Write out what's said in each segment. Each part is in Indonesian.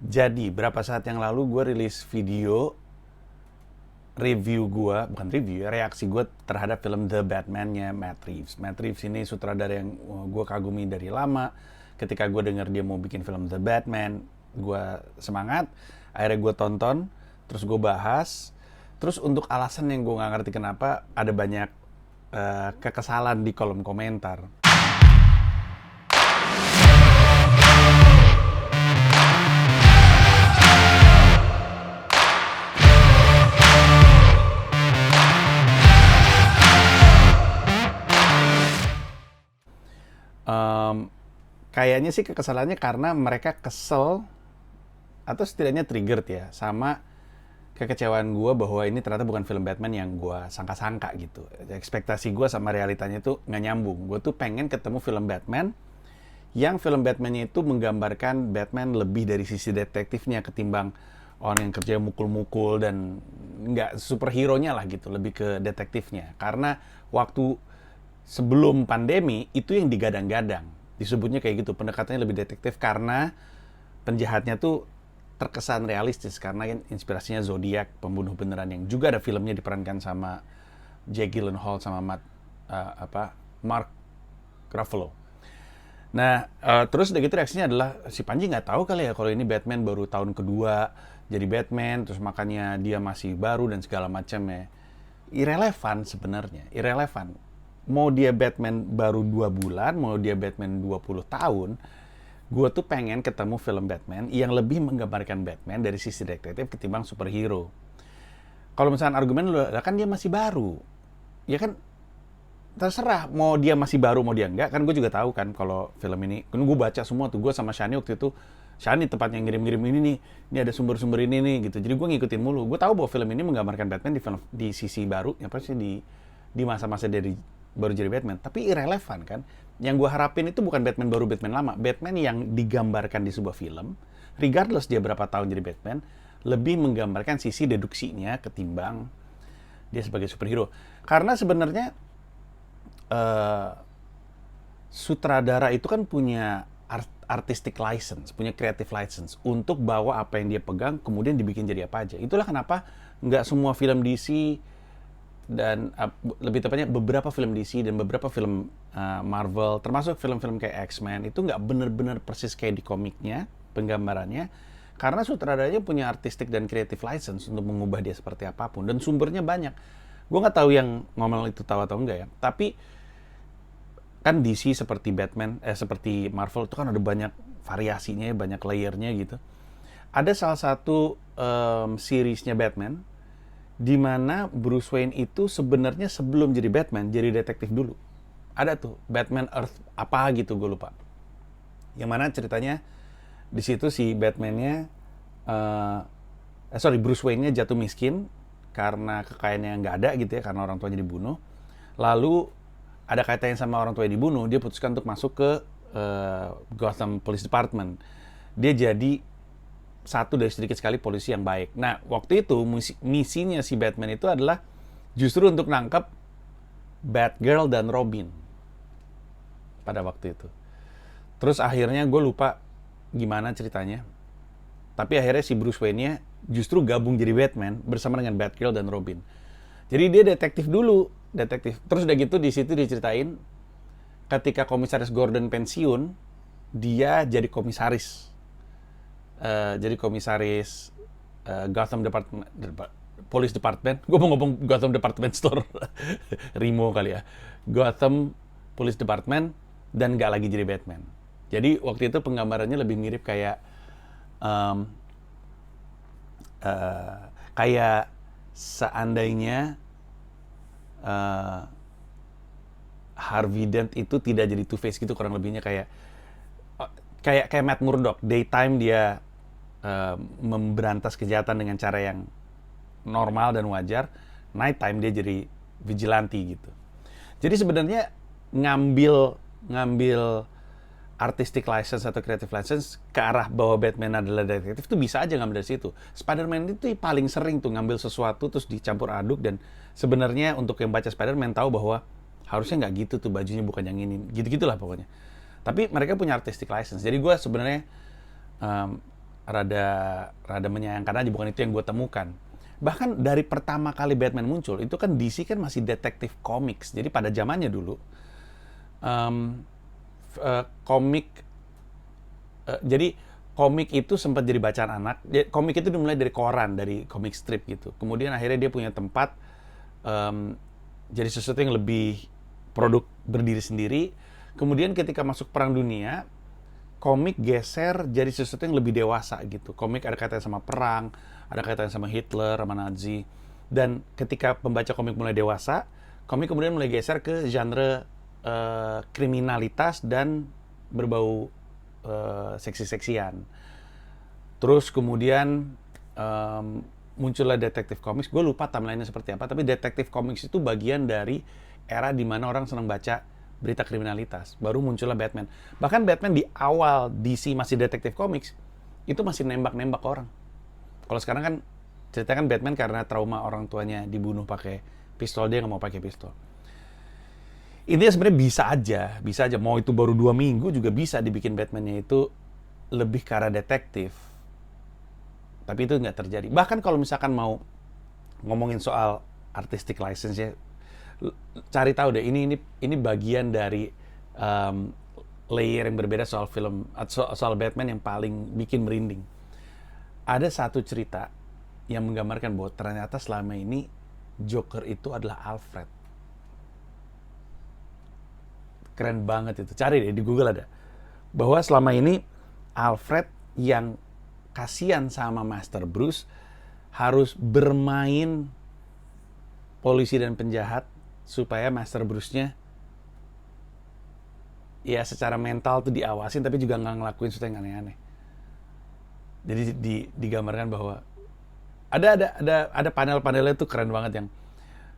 Jadi, berapa saat yang lalu gue rilis video review gue, bukan review, reaksi gue terhadap film The Batman-nya Matt Reeves. Matt Reeves ini sutradara yang gue kagumi dari lama. Ketika gue denger dia mau bikin film The Batman, gue semangat. Akhirnya gue tonton, terus gue bahas. Terus untuk alasan yang gue nggak ngerti kenapa, ada banyak kekesalan di kolom komentar. Kayaknya sih kekesalannya karena mereka kesel atau setidaknya triggered ya sama kekecewaan gue bahwa ini ternyata bukan film Batman yang gue sangka-sangka gitu. Ekspektasi gue sama realitanya tuh nggak nyambung. Gue tuh pengen ketemu film Batman yang film Batman-nya itu menggambarkan Batman lebih dari sisi detektifnya ketimbang orang yang kerja mukul-mukul dan nggak superhero-nya lah gitu, lebih ke detektifnya. Karena waktu sebelum pandemi itu yang digadang-gadang, disebutnya kayak gitu, pendekatannya lebih detektif karena penjahatnya tuh terkesan realistis karena inspirasinya Zodiac, pembunuh beneran yang juga ada filmnya diperankan sama Jake Gyllenhaal sama Mark Ruffalo. Nah, terus udah gitu reaksinya adalah si Panji nggak tahu kali ya kalau ini Batman baru tahun kedua jadi Batman, terus makanya dia masih baru dan segala macamnya. Irrelevan sebenarnya, irrelevan. Mau dia Batman baru 2 bulan, mau dia Batman 20 tahun, gue tuh pengen ketemu film Batman yang lebih menggambarkan Batman dari sisi detektif ketimbang superhero. Kalau misalnya argumen lu, kan dia masih baru. Ya kan terserah mau dia masih baru mau dia enggak, kan gue juga tahu kan kalau film ini kan gue baca semua tuh, gue sama Shani waktu itu. Shani tepatnya ngirim-ngirim ini ada sumber-sumber ini nih gitu, jadi gue ngikutin mulu. Gue tahu bahwa film ini menggambarkan Batman di sisi baru, apa sih, di masa-masa dari baru jadi Batman, tapi irrelevan kan. Yang gue harapin itu bukan Batman baru, Batman lama, Batman yang digambarkan di sebuah film, regardless dia berapa tahun jadi Batman, lebih menggambarkan sisi deduksinya ketimbang dia sebagai superhero. Karena sebenarnya sutradara itu kan punya artistic license, punya creative license untuk bawa apa yang dia pegang kemudian dibikin jadi apa aja. Itulah kenapa nggak semua film DC dan lebih tepatnya beberapa film DC dan beberapa film Marvel, termasuk film-film kayak X-Men, itu nggak bener-bener persis kayak di komiknya penggambarannya, karena sutradaranya punya artistic dan creative license untuk mengubah dia seperti apapun dan sumbernya banyak. Gue nggak tahu yang ngomong itu tahu atau enggak ya, tapi kan DC seperti Batman, seperti Marvel itu kan ada banyak variasinya, banyak layernya gitu. Ada salah satu seriesnya Batman di mana Bruce Wayne itu sebenarnya sebelum jadi Batman jadi detektif dulu. Ada tuh Batman Earth apa gitu, gue lupa. Yang mana ceritanya di situ si Batman-nya Bruce Wayne-nya jatuh miskin karena kekayaannya nggak ada gitu ya, karena orang tuanya dibunuh. Lalu ada kaitannya sama orang tua yang dibunuh, dia putuskan untuk masuk ke Gotham Police Department. Dia jadi satu dari sedikit sekali polisi yang baik. Nah, waktu itu misinya si Batman itu adalah justru untuk nangkep Batgirl dan Robin pada waktu itu. Terus akhirnya gue lupa gimana ceritanya. Tapi akhirnya si Bruce Wayne-nya justru gabung jadi Batman bersama dengan Batgirl dan Robin. Jadi dia detektif dulu, detektif. Terus udah gitu di situ diceritain ketika komisaris Gordon pensiun, dia jadi komisaris. Gotham Police Department. Gue mau ngomong Gotham Department Store. Rimo kali ya. Gotham Police Department dan gak lagi jadi Batman. Jadi waktu itu penggambarannya lebih mirip kayak kayak seandainya Harvey Dent itu tidak jadi Two-Face gitu, kurang lebihnya kayak Matt Murdock. Daytime dia memberantas kejahatan dengan cara yang normal dan wajar, nighttime dia jadi vigilante gitu. Jadi sebenarnya ngambil artistic license atau creative license ke arah bahwa Batman adalah detektif itu bisa aja ngambil dari situ. Spider-Man itu paling sering tuh ngambil sesuatu terus dicampur aduk, dan sebenarnya untuk yang baca Spider-Man tahu bahwa harusnya nggak gitu tuh, bajunya bukan yang ini, gitu-gitulah pokoknya. Tapi mereka punya artistic license. Jadi gue sebenarnya rada rada menyayangkan aja, bukan itu yang gue temukan. Bahkan dari pertama kali Batman muncul, itu kan DC kan masih detektif comics. Jadi pada zamannya dulu, komik, jadi komik itu sempat jadi bacaan anak. Komik itu dimulai dari koran, dari komik strip gitu. Kemudian akhirnya dia punya tempat jadi sesuatu yang lebih produk berdiri sendiri. Kemudian ketika masuk Perang Dunia, komik geser jadi sesuatu yang lebih dewasa gitu. Komik ada kaitannya sama perang, ada kaitannya sama Hitler, sama Nazi. Dan ketika pembaca komik mulai dewasa, komik kemudian mulai geser ke genre kriminalitas dan berbau seksi-seksian. Terus kemudian muncullah detektif comics. Gue lupa timeline-nya seperti apa, tapi detektif comics itu bagian dari era di mana orang senang baca berita kriminalitas. Baru muncullah Batman. Bahkan Batman di awal DC masih detektif comics, itu masih nembak-nembak orang. Kalau sekarang kan ceritakan Batman karena trauma orang tuanya dibunuh pakai pistol, dia nggak mau pakai pistol. Intinya sebenarnya bisa aja. Mau itu baru 2 minggu juga bisa dibikin Batman-nya itu lebih ke arah detektif. Tapi itu nggak terjadi. Bahkan kalau misalkan mau ngomongin soal artistic license ya, cari tahu deh, ini bagian dari layer yang berbeda soal film, soal Batman yang paling bikin merinding. Ada satu cerita yang menggambarkan bahwa ternyata selama ini Joker itu adalah Alfred. Keren banget itu. Cari deh di Google ada. Bahwa selama ini Alfred yang kasihan sama Master Bruce harus bermain polisi dan penjahat supaya Master Bruce-nya ya secara mental tuh diawasin tapi juga nggak ngelakuin sesuatu yang aneh-aneh. Jadi digambarkan bahwa ada panel-panelnya tuh keren banget yang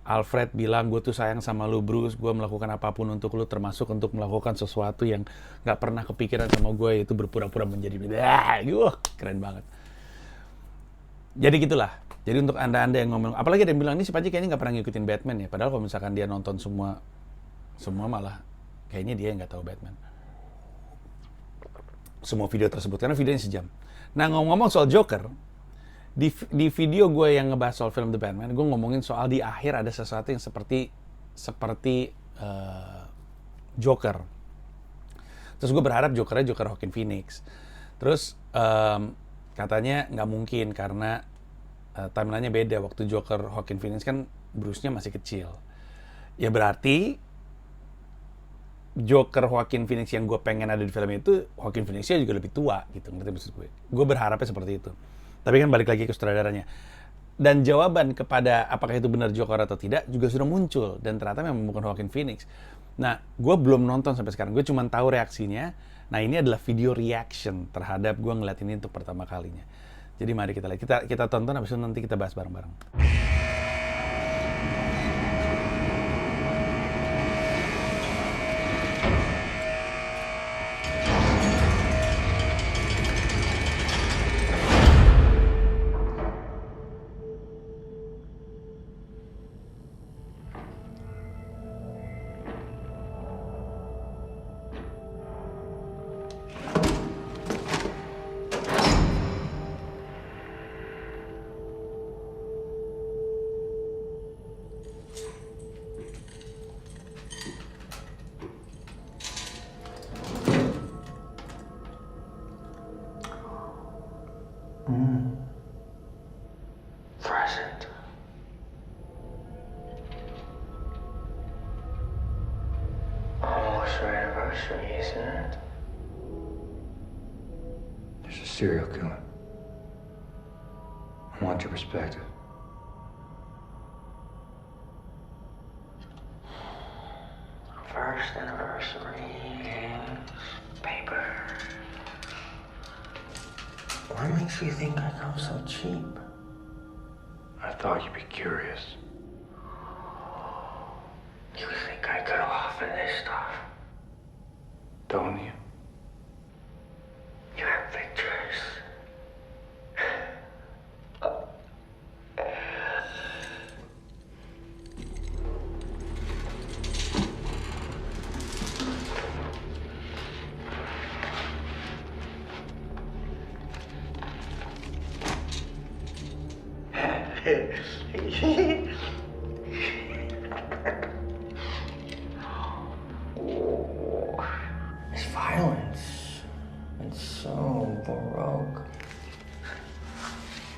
Alfred bilang, gue tuh sayang sama lu Bruce, gue melakukan apapun untuk lu, termasuk untuk melakukan sesuatu yang nggak pernah kepikiran sama gue, itu berpura-pura menjadi keren banget. Jadi gitulah. Jadi untuk anda-anda yang ngomong, apalagi ada yang bilang, ini si Panji kayaknya nggak pernah ngikutin Batman ya. Padahal kalau misalkan dia nonton semua malah kayaknya dia nggak tahu Batman. Semua video tersebut, karena videonya sejam. Nah ngomong-ngomong soal Joker, di video gue yang ngebahas soal film The Batman, gue ngomongin soal di akhir ada sesuatu yang seperti Joker. Terus gue berharap Jokernya Joker Joaquin Phoenix. Terus katanya nggak mungkin karena timeline-nya beda. Waktu Joker Joaquin Phoenix kan Bruce-nya masih kecil. Ya berarti Joker Joaquin Phoenix yang gue pengen ada di film itu, Joaquin Phoenix-nya juga lebih tua gitu. Ngerti maksud gue? Gue berharapnya seperti itu. Tapi kan balik lagi ke sutradaranya. Dan jawaban kepada apakah itu benar Joker atau tidak juga sudah muncul. Dan ternyata memang bukan Joaquin Phoenix. Nah, gue belum nonton sampai sekarang. Gue cuma tahu reaksinya. Nah, ini adalah video reaction terhadap gue ngeliat ini untuk pertama kalinya. Jadi mari kita lihat. Kita tonton, habis itu nanti kita bahas bareng-bareng. Present. Almost our anniversary, isn't it? There's a serial killer. I want your perspective. First anniversary, games, paper. What makes you think I come so cheap? I thought you'd be curious. You think I could offer this stuff? Don't you? You have pictures. Oh, it's violence. It's so baroque.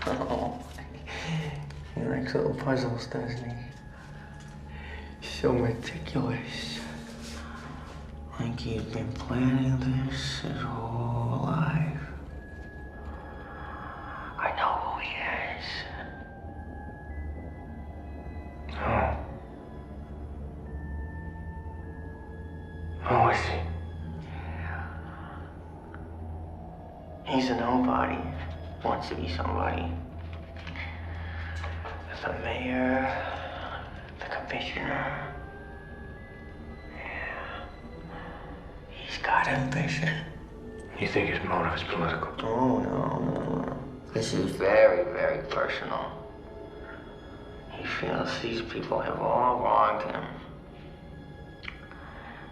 Oh, he likes little puzzles, doesn't he? So meticulous. Like he's been planning this his whole life. I know who he is. Oh. Who is he? He's a nobody. Wants to be somebody. The mayor, the commissioner. Yeah. He's got ambition. You think his motive is political? Oh, no. This is very, very personal. He feels these people have all wronged him.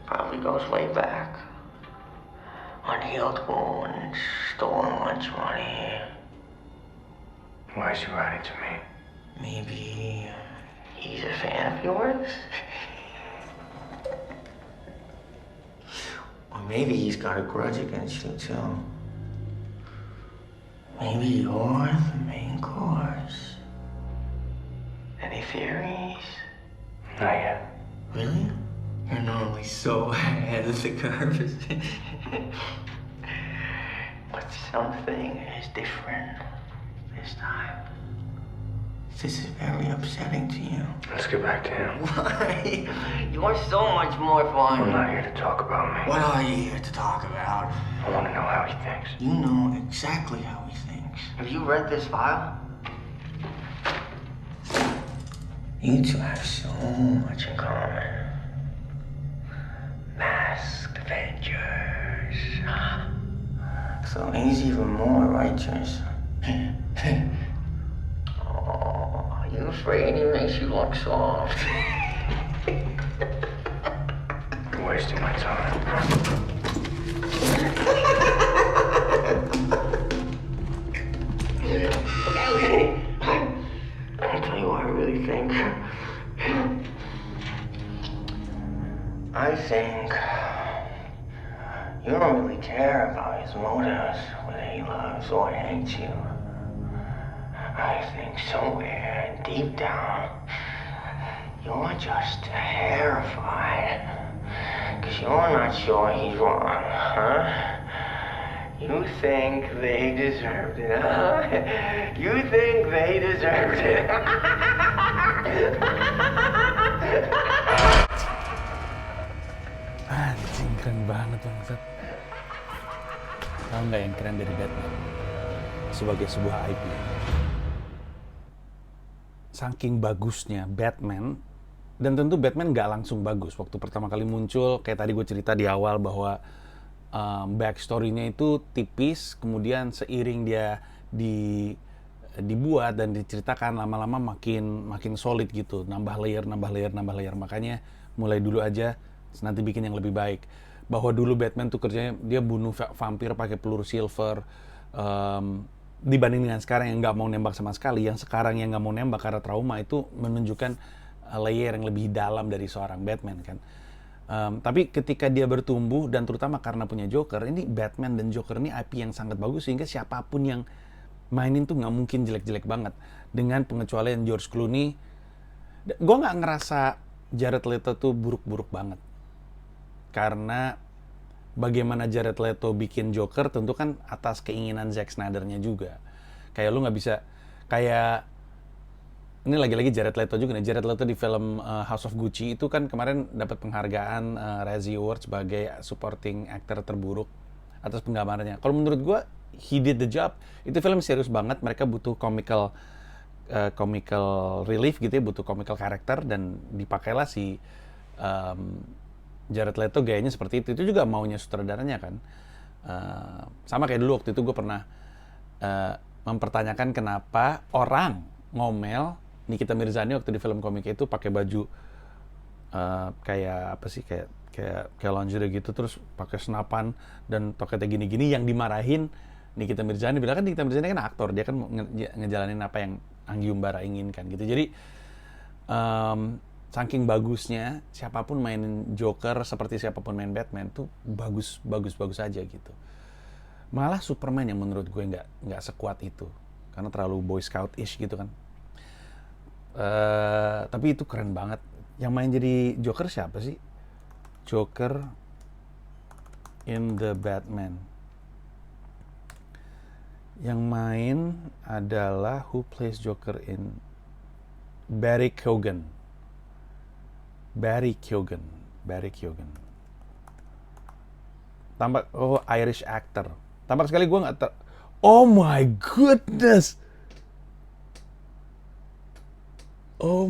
Probably goes way back. Unhealed wounds, stolen lunch money. Why is he writing to me? Maybe he's a fan of yours? Or maybe he's got a grudge against you, too. Maybe you're the main course. Any theories? Not yet. Really? You're normally so ahead of the curve. But something is different this time. This is very upsetting to you. Let's get back to him. Why? You're so much more fun. I'm not here to talk about me. What are you here to talk about? I want to know how he thinks. You know exactly how he thinks. Have you read this file? You two have so much in common. Masked Avengers. So he's even more righteous. Oh, are you afraid he makes you look soft? You're wasting my time. Okay. I'll tell you what I really think. I think you don't really care about his motives, whether he loves or hates you. I think somewhere deep down, you're just terrified. Because you're not sure he's wrong, huh? You think they deserved it, huh? You think they deserved it. Anjing, keren banget bangsat. Tahu nggak yang keren dari Batman? Sebagai sebuah IP. Saking bagusnya Batman, dan tentu Batman nggak langsung bagus. Waktu pertama kali muncul, kayak tadi gue cerita di awal bahwa backstory-nya itu tipis, kemudian seiring dia dibuat dan diceritakan lama-lama makin solid gitu, nambah layer. Makanya mulai dulu aja nanti bikin yang lebih baik. Bahwa dulu Batman tuh kerjanya dia bunuh vampir pakai peluru silver, dibanding dengan sekarang yang nggak mau nembak sama sekali. Yang sekarang yang nggak mau nembak karena trauma, itu menunjukkan layer yang lebih dalam dari seorang Batman kan. Tapi ketika dia bertumbuh dan terutama karena punya Joker, ini Batman dan Joker ini IP yang sangat bagus sehingga siapapun yang mainin tuh nggak mungkin jelek-jelek banget. Dengan pengecualian George Clooney, gue nggak ngerasa Jared Leto tuh buruk-buruk banget. Karena bagaimana Jared Leto bikin Joker tentu kan atas keinginan Zack Snyder-nya juga. Kayak lu nggak bisa, kayak ini lagi-lagi Jared Leto juga nih. Jared Leto di film House of Gucci itu kan kemarin dapat penghargaan Razzie Award sebagai supporting actor terburuk atas penggambarannya. Kalau menurut gue, he did the job. Itu film serius banget. Mereka butuh comical relief gitu ya, butuh comical karakter, dan dipakailah si Jared Leto gayanya seperti itu. Itu juga maunya sutradaranya kan. Sama kayak dulu waktu itu gue pernah mempertanyakan kenapa orang ngomel Nikita Mirzani waktu di film komik itu pakai baju kayak apa sih, kayak lingerie gitu, terus pakai senapan dan toketnya gini-gini, yang dimarahin Nikita Mirzani. Bilang kan Nikita Mirzani kan aktor, dia kan ngejalanin apa yang Anggiumbara inginkan gitu. Jadi saking bagusnya siapapun main Joker seperti siapapun main Batman tuh bagus aja gitu. Malah Superman yang menurut gue nggak sekuat itu karena terlalu Boy Scout-ish gitu kan. Tapi itu keren banget. Yang main jadi Joker siapa sih? Joker in the Batman. Yang main adalah who plays Joker in Barry Keoghan. Tampak Irish actor. Tampak sekali gue nggak Oh my goodness. Oh,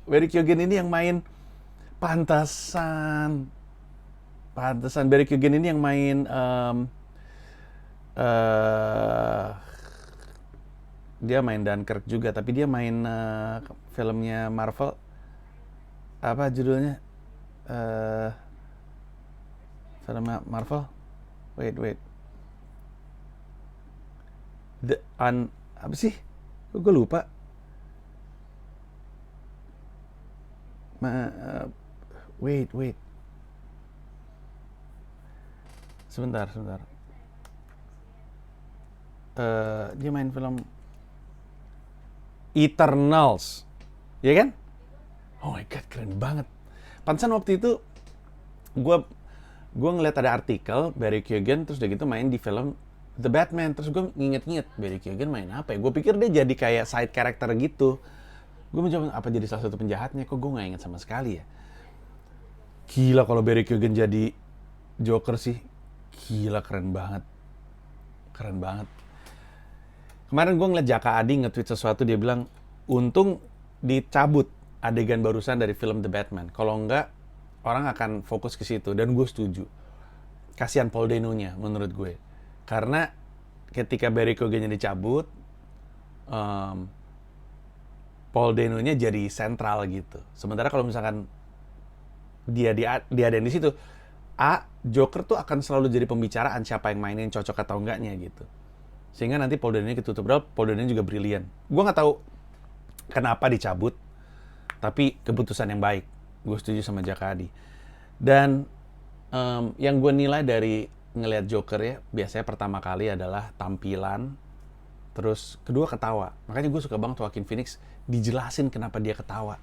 Barry Keoghan ini yang main pantasan Barry Keoghan ini yang main dia main Dunkirk juga, tapi dia main filmnya Marvel. Apa judulnya? Film Marvel? Wait. Apa sih? Gue lupa. Wait. Sebentar. Dia main film Eternals, ya kan? Oh my god, keren banget. Pantesan waktu itu gue ngeliat ada artikel Barry Keoghan terus udah gitu main di film The Batman, terus gue nginget Barry Keoghan main apa ya? Gue pikir dia jadi kayak side character gitu. Gue mencoba apa jadi salah satu penjahatnya, kok gue nggak inget sama sekali ya. Gila kalau Barry Keoghan jadi Joker sih, gila keren banget. Kemarin gue ngeliat Jaka Adi nge-tweet sesuatu, dia bilang untung dicabut adegan barusan dari film The Batman. Kalau enggak orang akan fokus ke situ, dan gue setuju. Kasihan Paul Dano-nya menurut gue. Karena ketika Barry Keoghan-nya dicabut, Paul Dano-nya jadi sentral gitu. Sementara kalau misalkan dia ada di situ, Joker tuh akan selalu jadi pembicaraan siapa yang mainin cocok atau enggaknya gitu. Sehingga nanti Paul Dano-nya ketutup. Paul Dano-nya juga brilian. Gue nggak tahu kenapa dicabut, tapi keputusan yang baik. Gue setuju sama Jaka Adi. Dan yang gue nilai dari ngelihat Joker ya, biasanya pertama kali adalah tampilan, terus kedua ketawa. Makanya gue suka banget Joaquin Phoenix dijelasin kenapa dia ketawa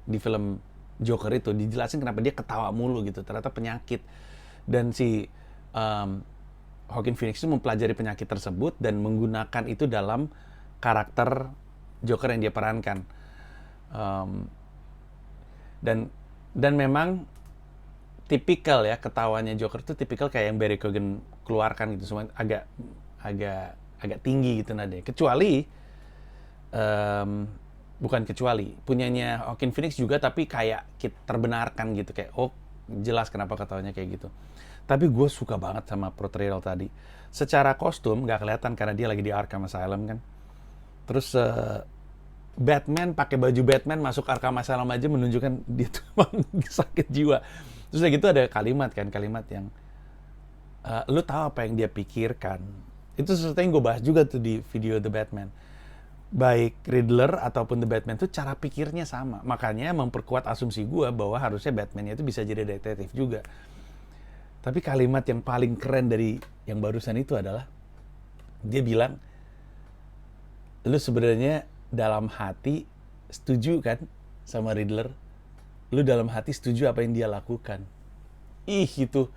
di film Joker itu, dijelasin kenapa dia ketawa mulu gitu, ternyata penyakit. Dan si Joaquin Phoenix itu mempelajari penyakit tersebut dan menggunakan itu dalam karakter Joker yang dia perankan. Dan memang tipikal ya, ketawanya Joker itu tipikal kayak yang Barry Keoghan keluarkan gitu, semua agak tinggi gitu nadanya. Bukan kecuali punyanya Joaquin Phoenix juga, tapi kayak terbenarkan gitu, kayak jelas kenapa ketawanya kayak gitu. Tapi gue suka banget sama portrayal tadi. Secara kostum nggak kelihatan karena dia lagi di Arkham Asylum kan. Terus Batman pakai baju Batman masuk Arkham Asylum aja menunjukkan dia tuh emang sakit jiwa. Terus udah gitu ada kalimat yang lu tahu apa yang dia pikirkan. Itu sesuatu yang gue bahas juga tuh di video The Batman. Baik Riddler ataupun The Batman tuh cara pikirnya sama. Makanya memperkuat asumsi gue bahwa harusnya Batman itu bisa jadi detektif juga. Tapi kalimat yang paling keren dari yang barusan itu adalah dia bilang, lu sebenarnya dalam hati setuju kan sama Riddler? Lu dalam hati setuju apa yang dia lakukan? Itu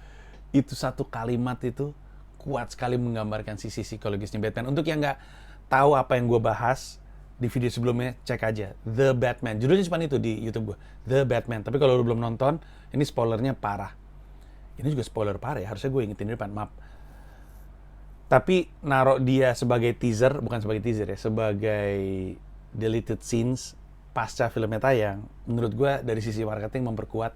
satu kalimat itu kuat sekali menggambarkan sisi psikologisnya Batman. Untuk yang nggak tahu apa yang gue bahas di video sebelumnya, cek aja The Batman. Judulnya cuma itu di YouTube gue, The Batman. Tapi kalau lu belum nonton, ini spoilernya parah. Ini juga spoiler parah ya, harusnya gue ingetin di depan, maaf. Tapi naruh dia sebagai teaser, bukan sebagai teaser ya, sebagai deleted scenes pasca filmnya tayang, menurut gue dari sisi marketing memperkuat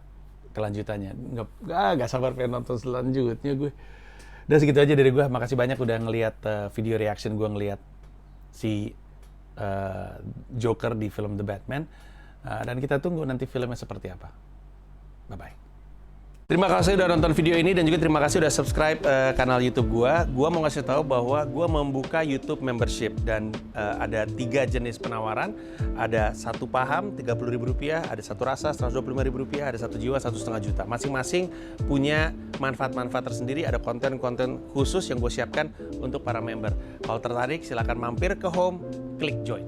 kelanjutannya. Nggak sabar pengen nonton selanjutnya gue. Udah segitu aja dari gue. Makasih banyak udah ngelihat video reaction gue ngelihat si Joker di film The Batman. Dan kita tunggu nanti filmnya seperti apa. Bye-bye. Terima kasih udah nonton video ini dan juga terima kasih udah subscribe kanal YouTube gua. Gua mau ngasih tahu bahwa gua membuka YouTube membership dan ada 3 jenis penawaran. Ada 1 paham Rp30.000, ada 1 rasa Rp125.000, ada 1 jiwa Rp1,5 juta. Masing-masing punya manfaat-manfaat tersendiri. Ada konten-konten khusus yang gue siapkan untuk para member. Kalau tertarik silahkan mampir ke home, klik join.